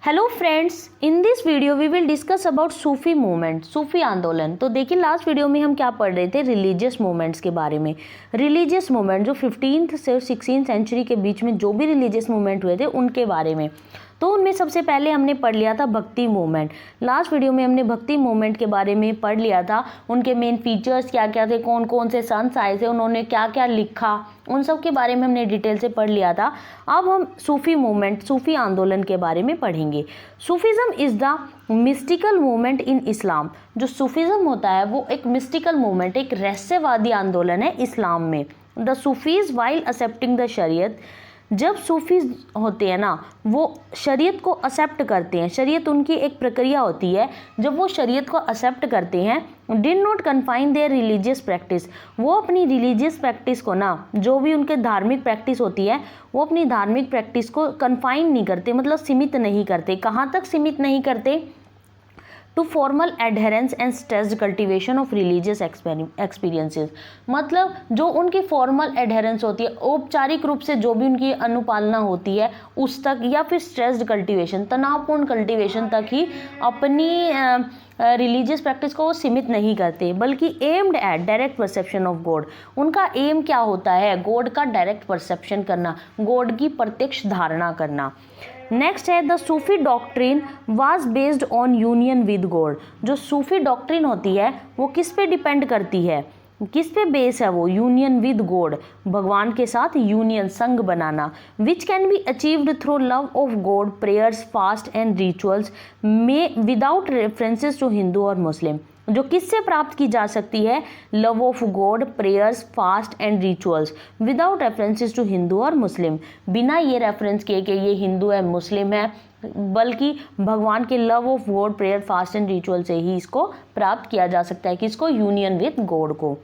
Hello friends, in this video we will discuss about Sufi movement, सूफी आंदोलन। तो देखिए लास्ट वीडियो में हम क्या पढ़ रहे थे, रिलीजियस मूवमेंट्स के बारे में। रिलीजियस मूवमेंट जो 15th से 16th सेंचुरी के बीच में जो भी रिलीजियस मूवमेंट हुए थे उनके बारे में। तो उनमें सबसे पहले हमने पढ़ लिया था भक्ति मूवमेंट। लास्ट वीडियो में हमने भक्ति मूवमेंट के बारे में पढ़ लिया था, उनके मेन फीचर्स क्या क्या थे, कौन कौन से संत आए थे, उन्होंने क्या क्या लिखा, उन सब के बारे में हमने डिटेल से पढ़ लिया था। अब हम सूफी मूवमेंट, सूफी आंदोलन के बारे में पढ़ेंगे। Sufism is the mystical movement in Islam. जो सूफिज्म होता है वो एक मिस्टिकल मूवमेंट, एक रहस्यवादी आंदोलन है इस्लाम में। The Sufis while accepting the शरीयत, जब सूफीज होते हैं ना वो शरीयत को एक्सेप्ट करते हैं, शरीयत उनकी एक प्रक्रिया होती है, जब वो शरीयत को एक्सेप्ट करते हैं, did not confine there religious practice, वो अपनी रिलीजियस प्रैक्टिस को ना, जो भी उनके धार्मिक प्रैक्टिस होती है वो अपनी धार्मिक प्रैक्टिस को कन्फाइन नहीं करते, मतलब सीमित नहीं करते। कहाँ तक सीमित नहीं करते? To formal adherence and stressed cultivation of religious experiences, मतलब जो उनकी फॉर्मल एडहेरेंस होती है, औपचारिक रूप से जो भी उनकी अनुपालना होती है उस तक, या फिर स्ट्रेस्ड कल्टिवेशन, तनावपूर्ण कल्टिवेशन तक ही अपनी रिलीजियस प्रैक्टिस को वो सीमित नहीं करते, बल्कि aimed at direct perception of God. उनका एम क्या होता है? गॉड का डायरेक्ट परसेप्शन करना, गॉड की प्रत्यक्ष धारणा करना। नेक्स्ट है the Sufi doctrine was based on union with God. जो सूफी डॉक्ट्रिन होती है वो किस पे डिपेंड करती है, किस पे बेस है वो? यूनियन विद गॉड, भगवान के साथ यूनियन, संग बनाना। Which can be achieved through love of God, prayers, fast and rituals में विदाउट रेफरेंसेस टू हिंदू और मुस्लिम। जो किससे प्राप्त की जा सकती है? Love of God, prayers, fast and rituals without references to Hindu और मुस्लिम, बिना ये रेफरेंस किए कि ये हिंदू है, मुस्लिम है, बल्कि भगवान के love of God, prayer, fast and ritual से ही इसको प्राप्त किया जा सकता है। किसको? यूनियन विद गॉड को।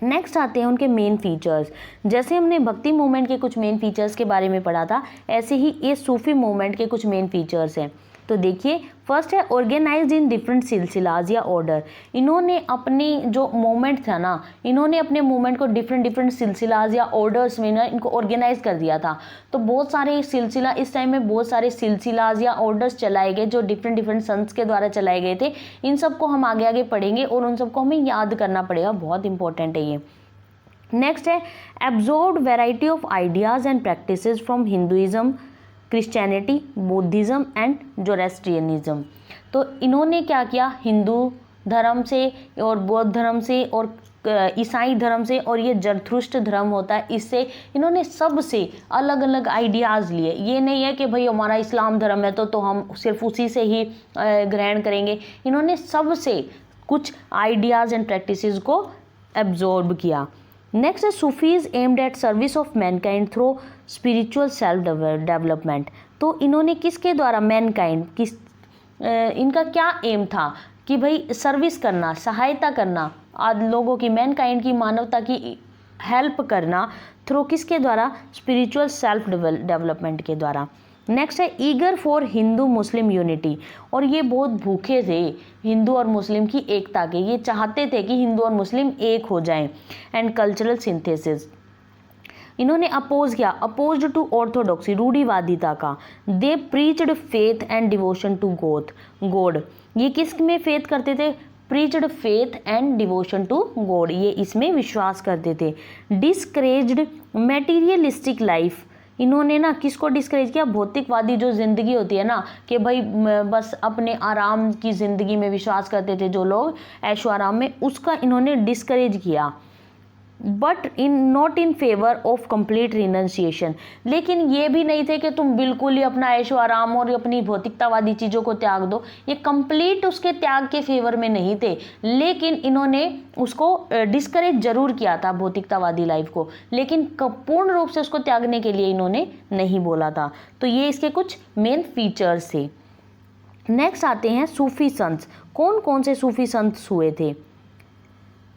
नेक्स्ट आते हैं उनके मेन फीचर्स। जैसे हमने भक्ति मूवमेंट के कुछ मेन फीचर्स के बारे में पढ़ा था, ऐसे ही ये सूफी मूवमेंट के कुछ मेन फीचर्स हैं। तो देखिए, फर्स्ट है ऑर्गेनाइज्ड इन डिफरेंट सिलसिलाज या ऑर्डर। इन्होंने अपनी जो मूवमेंट था ना, इन्होंने अपने मूवमेंट को डिफरेंट सिलसिलाज या ऑर्डर्स में ना इनको ऑर्गेनाइज कर दिया था। तो बहुत सारे सिलसिला, इस टाइम में बहुत सारे सिलसिलाज या ऑर्डर्स चलाए गए जो डिफरेंट संत्स के द्वारा चलाए गए थे। इन सबको हम आगे आगे पढ़ेंगे और उन सबको हमें याद करना पड़ेगा, बहुत इंपॉर्टेंट है ये। नेक्स्ट है absorbed variety of ideas and practices from Hinduism, Christianity, Buddhism and Zoroastrianism. तो इन्होंने क्या किया? हिंदू धर्म से और बौद्ध धर्म से और ईसाई धर्म से, और ये जरथुष्ट धर्म होता है, इससे इन्होंने सबसे अलग अलग आइडियाज़ लिए। ये नहीं है कि भाई हमारा इस्लाम धर्म है तो हम सिर्फ उसी से ही ग्रहण करेंगे। इन्होंने सबसे कुछ आइडियाज़ एंड प्रैक्टिसेस को एब्जॉर्ब किया। नेक्स्ट है Sufis aimed at service of Mankind through spiritual self development. तो इन्होंने किसके द्वारा? मैनकाइंड, किस इनका क्या एम था? कि भाई सर्विस करना, सहायता करना, लोगों की, मैनकाइंड की, मानवता की हेल्प करना, थ्रू किसके द्वारा? स्पिरिचुअल सेल्फ डेवलपमेंट के द्वारा। नेक्स्ट है eager for Hindu Muslim unity, और ये बहुत भूखे थे हिंदू और मुस्लिम की एकता के, ये चाहते थे कि हिंदू और मुस्लिम एक हो जाएं। एंड कल्चरल सिंथेसिस, इन्होंने अपोज किया, अपोज्ड टू ऑर्थोडॉक्सी, रूढ़िवादिता का। They preached faith and devotion to God, ये किस में फेथ करते थे? Preached faith and devotion to God, ये इसमें विश्वास करते थे। डिस्करेज्ड मटेरियलिस्टिक लाइफ, इन्होंने ना किसको डिस्करेज किया? भौतिकवादी जो ज़िंदगी होती है ना, कि भाई बस अपने आराम की ज़िंदगी में विश्वास करते थे जो लोग, ऐशो आराम में, उसका इन्होंने डिस्करेज किया। But not in favour of complete renunciation, लेकिन ये भी नहीं थे कि तुम बिल्कुल ही अपना ऐशो आराम और अपनी भौतिकतावादी चीज़ों को त्याग दो। ये कंप्लीट उसके त्याग के फेवर में नहीं थे, लेकिन इन्होंने उसको डिस्करेज जरूर किया था, भौतिकतावादी लाइफ को, लेकिन पूर्ण रूप से उसको त्यागने के लिए इन्होंने नहीं बोला था। तो ये इसके कुछ मेन फीचर्स थे। नेक्स्ट आते हैं सूफी संत। कौन कौन से सूफी संत हुए थे?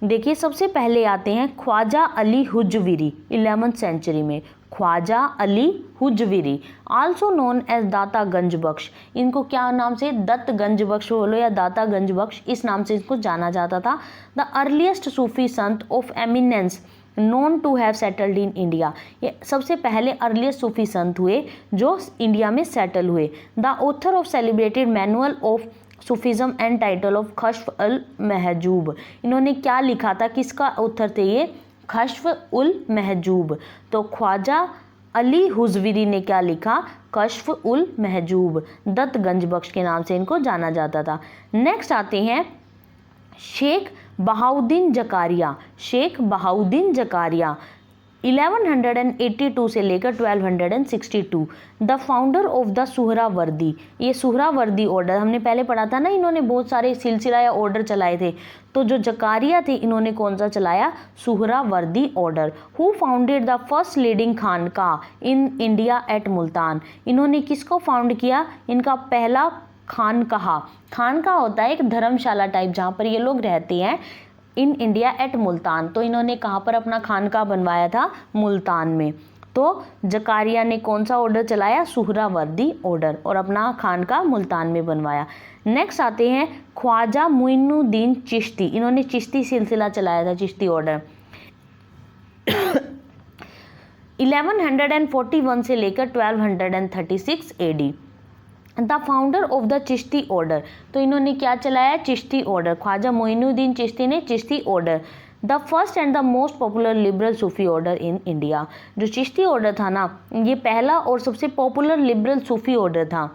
देखिए, सबसे पहले आते हैं ख्वाजा अली हुजविरी, 11th सेंचुरी में। Khwaja Ali Hujwiri, also known as Data Ganj बख्श, इनको क्या नाम से? दत्त गंज बख्श बोलो या दाता गंज बख्श, इस नाम से इनको जाना जाता था। The earliest Sufi sant of eminence known to have settled in India. ये सबसे पहले अर्लीस्ट सूफी संत हुए जो इंडिया में सेटल हुए। The author of celebrated manual of Sufism and title of Kashf al Mahjub. इन्होंने क्या लिखा था, किसका ऑथर थे ये, कश्फ उल महजूब। तो ख्वाजा अली हुजविरी ने क्या लिखा, कश्फ उल महजूब। दत्त गंजबख्श के नाम से इनको जाना जाता था। नेक्स्ट आते हैं शेख बहाउद्दीन जकारिया। शेख बहाउद्दीन जकारिया 1182 से लेकर 1262 the founder of the Suhrawardi. ये सुहरावर्दी ऑर्डर हमने पहले पढ़ा था ना, इन्होंने बहुत सारे सिलसिला या ऑर्डर चलाए थे। तो जो जकारिया थे इन्होंने कौन सा चलाया, Suhrawardi order. Who founded the first leading khanqah in India at Multan. इन्होंने किसको फाउंड किया, इनका पहला खानकाह। खानकाह होता है एक धर्मशाला टाइप जहाँ पर ये लोग रहते हैं, इन इंडिया एट मुल्तान। तो इन्होंने कहाँ पर अपना खानकाह बनवाया था, मुल्तान में। तो जकारिया ने कौन सा ऑर्डर चलाया, सुहरावर्दी ऑर्डर, और अपना खानकाह मुल्तान में बनवाया। नेक्स्ट आते हैं ख्वाजा मुइनुद्दीन चिश्ती। इन्होंने चिश्ती सिलसिला चलाया था, चिश्ती ऑर्डर 1141 से लेकर 1236 AD। The founder of the Chishti order. तो इन्होंने क्या चलाया, चिश्ती ऑर्डर। ख्वाजा मोइनुद्दीन चिश्ती ने Chishti order. The first and the most popular liberal Sufi order in India. जो चिश्ती ऑर्डर था ना, ये पहला और सबसे पॉपुलर लिबरल सूफी ऑर्डर था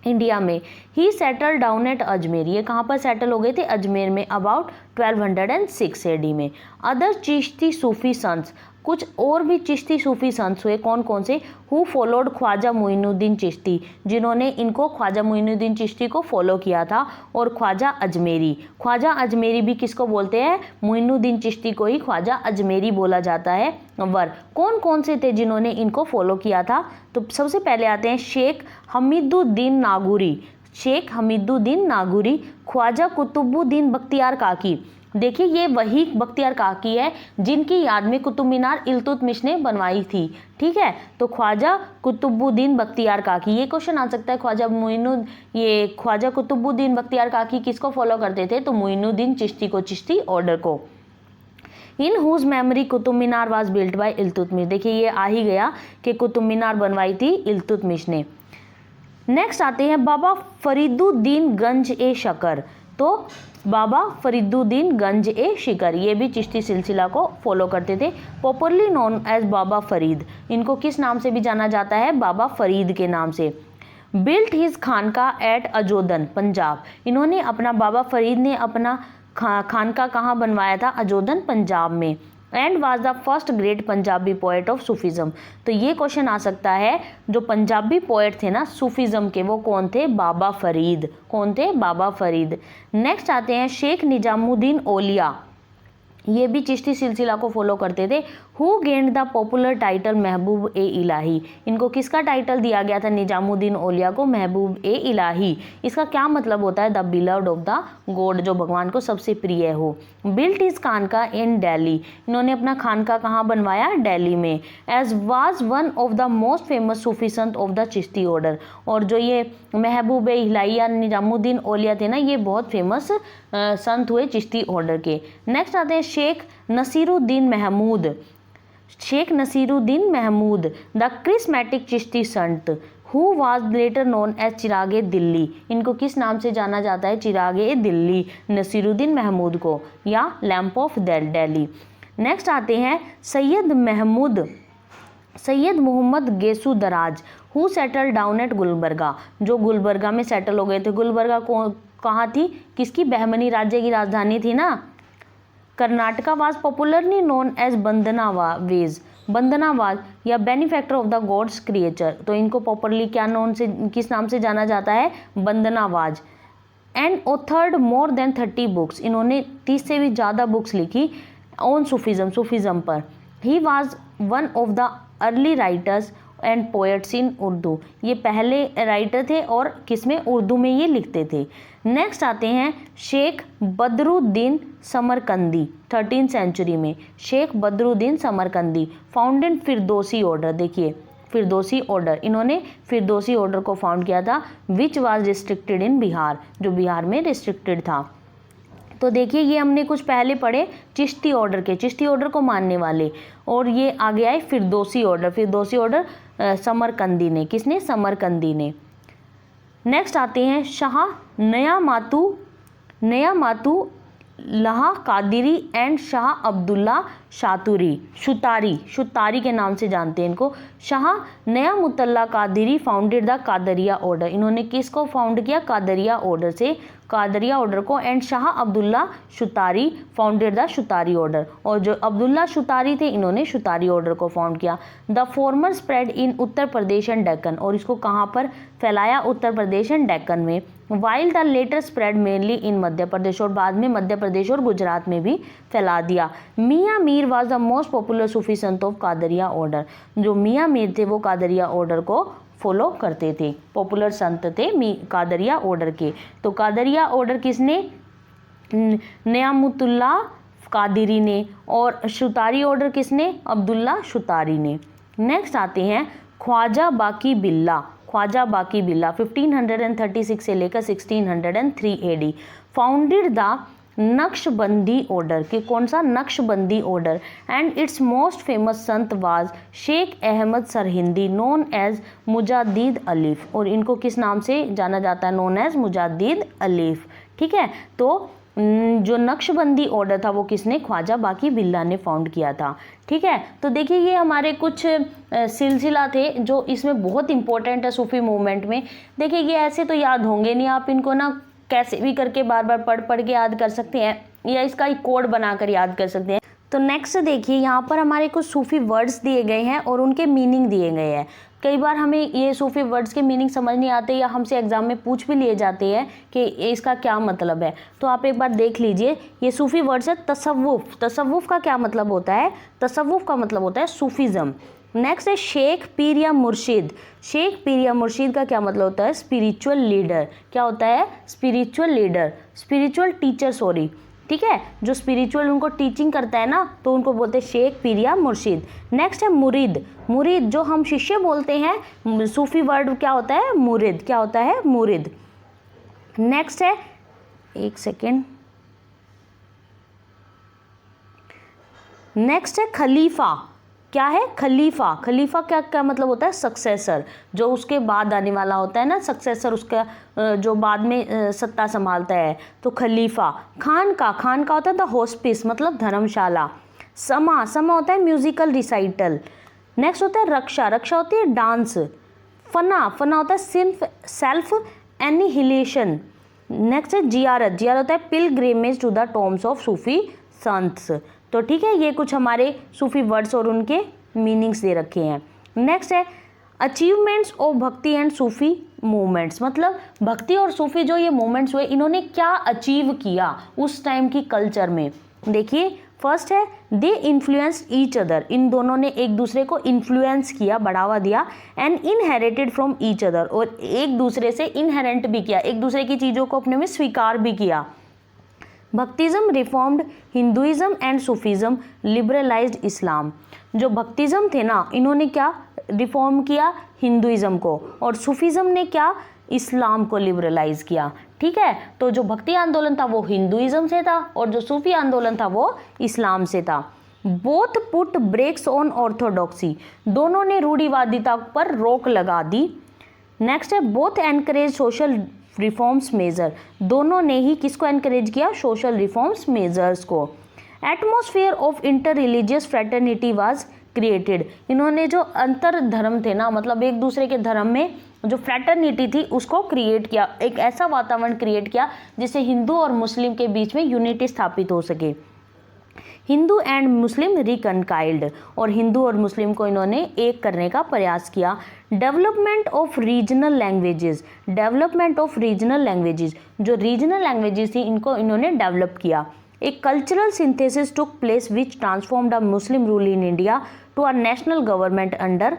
इंडिया में। ही सेटल डाउन एट अजमेर। ये कहाँ पर सेटल हो गए थे, अजमेर में, अबाउट 1206 AD में। अदर चिश्ती सूफी संस, कुछ और भी चिश्ती सूफी संत हुए, कौन कौन से, हु फॉलोड ख्वाजा मोइनुद्दीन चिश्ती, जिन्होंने इनको ख्वाजा मोइनुद्दीन चिश्ती को फॉलो किया था। और ख्वाजा अजमेरी। ख्वाजा अजमेरी भी किसको बोलते हैं, मोइनुद्दीन चिश्ती को ही ख्वाजा अजमेरी बोला जाता है। वर कौन कौन से थे जिन्होंने इनको फॉलो किया था, तो सबसे पहले आते हैं शेख हमीदुद्दीन नागौरी। शेख हमीदुद्दीन नागौरी। ख्वाजा कुतुबुद्दीन बख्तियार काकी। देखिए ये वही बख्तियार काकी है जिनकी याद में कुतुब मीनार इल्तुतमिश ने बनवाई थी, ठीक है। तो ख्वाजा कुतुबुद्दीन बख्तियार काकी, ये क्वेश्चन आ सकता है, ख्वाजा कुतुबुद्दीन बख्तियार काकी किसको फॉलो करते थे, तो मोइनुद्दीन चिश्ती को, चिश्ती ऑर्डर को। In whose memory Qutub Minar was built by Iltutmish. देखिए ये आ ही गया कि कुतुब मीनार बनवाई थी इल्तुतमिश ने। नेक्स्ट आते हैं बाबा फरीदुद्दीन गंज ए शकर। तो बाबा फरीदुद्दीन गंज ए शिकर, ये भी चिश्ती सिलसिला को फॉलो करते थे। पॉपुलरली नोन एज बाबा फरीद। इनको किस नाम से भी जाना जाता है, बाबा फरीद के नाम से। बिल्ट हिज खानकाह एट अजोदन पंजाब। इन्होंने अपना, बाबा फरीद ने अपना खानकाह कहाँ बनवाया था, अजोदन पंजाब में। And was the first great Punjabi poet of Sufism. तो ये क्वेश्चन आ सकता है, जो पंजाबी पोएट थे ना सूफीज़म के, वो कौन थे, बाबा फरीद। कौन थे, बाबा फरीद। नेक्स्ट आते हैं शेख निजामुद्दीन औलिया। ये भी चिश्ती सिलसिला को फॉलो करते थे। Who gained the popular title महबूब ए इलाही। इनको किसका टाइटल दिया गया था, निजामुद्दीन औलिया को, महबूब ए इलाही। इसका क्या मतलब होता है, the beloved of the God, जो भगवान को सबसे प्रिय हो। Built is khanqah in Delhi. इन्होंने अपना खानकाह कहाँ बनवाया, दिल्ली में। As was one of the most famous Sufi sant of the Chishti order. और जो ये महबूब ए इलाही या निजामुद्दीन औलिया थे ना, ये बहुत फेमस संत हुए चिश्ती ऑर्डर के। नेक्स्ट आते हैं Sheikh Nasiruddin Mahmud. Sheikh Nasiruddin Mahmud the charismatic Chishti sant, who was later known as Chirag-e Delhi. इनको किस नाम से जाना जाता है, चिरागे दिल्ली, नसीरुद्दीन महमूद को, या लैम्प ऑफ दिल्ली। नेक्स्ट आते हैं Syed Mohammad Gesu Daraz, who settle down at Gulbarga. जो गुलबर्गा में सेटल हो गए थे। गुलबर्गा को कहाँ थी, किसकी, बहमनी राज्य की राजधानी थी ना। Karnataka was popularly known as Bandanawaz. Bandanawaz या benefactor of the God's creature. तो इनको पॉपुलरली क्या नाम से, किस नाम से जाना जाता है, Bandanawaz. And authored more than 30 books. इन्होंने 30 से भी ज़्यादा बुक्स लिखी ऑन सूफीज़म पर। He was one of the early writers and poets in Urdu. ये पहले राइटर थे और किसमें, उर्दू में ये लिखते थे। नेक्स्ट आते हैं Sheikh Badruddin Samarqandi, 13th century में। Sheikh Badruddin Samarkandi founded Firdausi order. देखिए फिरदौसी ऑर्डर, इन्होंने फिरदौसी ऑर्डर को फाउंड किया था, विच वाज रिस्ट्रिक्टेड इन बिहार, जो बिहार में रिस्ट्रिक्टेड था। तो देखिए ये हमने कुछ पहले पढ़े चिश्ती ऑर्डर के, चिश्ती ऑर्डर को मानने वाले, और ये आगे आए फिरदौसी ऑर्डर, फिरदौसी ऑर्डर समरकंदी ने, किसने? समरकंदी ने। नेक्स्ट आते हैं Shah Niyamatullah Qadiri and Shah Abdullah Shuttari के नाम से जानते हैं इनको। Shah Niyamatullah Qadiri founded the Qadiriya order, इन्होंने किसको फाउंड किया? कादरिया ऑर्डर से, कादरिया ऑर्डर को। And Shah Abdullah Shuttari founded the Shuttari order, और जो अब्दुल्ला शुतारी थे इन्होंने शुतारी ऑर्डर को फाउंड किया। The former spread in Uttar Pradesh and Deccan, और इसको कहाँ पर फैलाया? उत्तर प्रदेश एंड डेक्कन में। While the latter spread mainly in Madhya Pradesh, और बाद में मध्य प्रदेश और गुजरात में भी फैला दिया। Mian Mir was the most popular Sufi sant of Qadria order, जो मियाँ मीर थे वो कादरिया ऑर्डर को फॉलो करते थे, पॉपुलर संत थे कादरिया ऑर्डर के। तो कादरिया ऑर्डर किसने? नयामुतुल्ला कादिरी ने, और शुतारी ऑर्डर किसने? अब्दुल्ला शुतारी ने। नेक्स्ट आते हैं ख्वाजा बाकी बिल्ला, ख्वाजा बाकी बिल्ला 1536 से लेकर 1603 AD founded the Naqshbandi order, कि कौन सा? Naqshbandi order. And its most famous sant was Sheikh Ahmad Sirhindi known as Mujaddid Alf, और इनको किस नाम से जाना जाता है? Known as Mujaddid Alf. ठीक है, तो जो नक्शबंदी ऑर्डर था वो किसने? ख्वाजा बाकी बिल्ला ने फाउंड किया था। ठीक है, तो देखिए ये हमारे कुछ सिलसिला थे जो इसमें बहुत इंपॉर्टेंट है सूफी मूवमेंट में। देखिए ये ऐसे तो याद होंगे नहीं, आप इनको ना कैसे भी करके बार बार पढ़ के याद कर सकते हैं, या इसका एक कोड बनाकर याद कर सकते हैं। तो नेक्स्ट देखिए यहाँ पर हमारे कुछ सूफी वर्ड्स दिए गए हैं और उनके मीनिंग दिए गए हैं। कई बार हमें ये सूफी वर्ड्स के मीनिंग समझ नहीं आते, या हमसे एग्जाम में पूछ भी लिए जाते हैं कि इसका क्या मतलब है। तो आप एक बार देख लीजिए, ये सूफी वर्ड्स है तसव्वुफ। तसव्वुफ का क्या मतलब होता है? तसव्वुफ का मतलब होता है सूफीज़म। नेक्स्ट है शेख पीर या मुर्शिद। शेख पीर या मुर्शिद का क्या मतलब होता है? Spiritual leader. क्या होता है? Spiritual leader, spiritual teacher, sorry. ठीक है, जो स्पिरिचुअल उनको टीचिंग करता है ना, तो उनको बोलते हैं शेख पीर या मुर्शिद। नेक्स्ट है मुरीद। मुरीद जो हम शिष्य बोलते हैं, सूफी वर्ड क्या होता है? मुरीद। क्या होता है? मुरीद। नेक्स्ट है, एक सेकेंड, नेक्स्ट है खलीफा। क्या है? खलीफा। खलीफा क्या क्या मतलब होता है? सक्सेसर, जो उसके बाद आने वाला होता है ना, सक्सेसर, उसका जो बाद में सत्ता संभालता है, तो खलीफा। खान का होता है द हॉस्पिस, मतलब धर्मशाला। समा होता है म्यूजिकल रिसाइटल। नेक्स्ट होता है रक्षा। रक्षा होती है डांस। फना होता है सेल्फ एनिहिलेशन। नेक्स्ट है जियारत। जियारत होता है pilgrimage to the tombs of Sufi sants. तो ठीक है, ये कुछ हमारे सूफी वर्ड्स और उनके मीनिंग्स दे रखे हैं। नेक्स्ट है अचीवमेंट्स ऑफ भक्ति एंड सूफी मूवमेंट्स, मतलब भक्ति और सूफी जो ये मूवमेंट्स हुए, इन्होंने क्या अचीव किया उस टाइम की कल्चर में। देखिए फर्स्ट है दे इन्फ्लुएंस्ड ईच अदर, इन दोनों ने एक दूसरे को इन्फ्लुएंस किया, बढ़ावा दिया। And inherited from each other, और एक दूसरे से इनहेरेंट भी किया, एक दूसरे की चीज़ों को अपने में स्वीकार भी किया। Bhaktism reformed Hinduism and Sufism liberalized Islam. जो भक्तिज्म थे ना, इन्होंने क्या रिफॉर्म किया? हिंदुइज्म को। और सूफीज्म ने क्या? इस्लाम को लिबरलाइज किया। ठीक है, तो जो भक्ति आंदोलन था वो हिंदुइज्म से था, और जो सूफी आंदोलन था वो इस्लाम से था। Both put brakes on orthodoxy, दोनों ने रूढ़िवादिता पर रोक लगा दी। नेक्स्ट है both encourage social reforms major, दोनों ने ही किसको एनकरेज किया? सोशल रिफॉर्म्स मेजर्स को। Atmosphere of inter religious fraternity was created, इन्होंने जो अंतर धर्म थे ना, मतलब एक दूसरे के धर्म में जो फ्रेटर्निटी थी उसको क्रिएट किया, एक ऐसा वातावरण क्रिएट किया जिससे हिंदू और मुस्लिम के बीच में यूनिटी स्थापित हो सके। हिंदू एंड मुस्लिम रिकनकाइल्ड, और हिंदू और मुस्लिम को इन्होंने एक करने का प्रयास किया। Development of regional languages, development of regional languages, जो रीजनल लैंग्वेजेस थी इनको इन्होंने डेवलप किया। एक cultural synthesis took place which transformed a Muslim rule in India to a national government under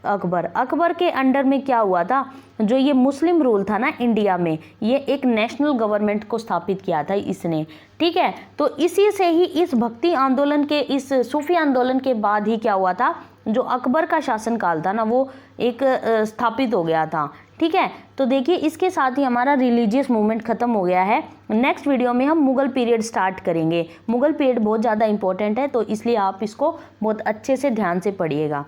Akbar. Akbar के अंडर में क्या हुआ था? जो ये मुस्लिम रूल था ना इंडिया में, ये एक नेशनल गवर्नमेंट को स्थापित किया था इसने। ठीक है, तो इसी से ही इस भक्ति आंदोलन के, इस सूफी आंदोलन के बाद ही क्या हुआ था? जो अकबर का शासनकाल था ना वो एक स्थापित हो गया था। ठीक है, तो देखिए इसके साथ ही हमारा रिलीजियस मूवमेंट खत्म हो गया है। नेक्स्ट वीडियो में हम मुगल पीरियड स्टार्ट करेंगे। मुगल पीरियड बहुत ज़्यादा इंपॉर्टेंट है, तो इसलिए आप इसको बहुत अच्छे से ध्यान से पढ़िएगा।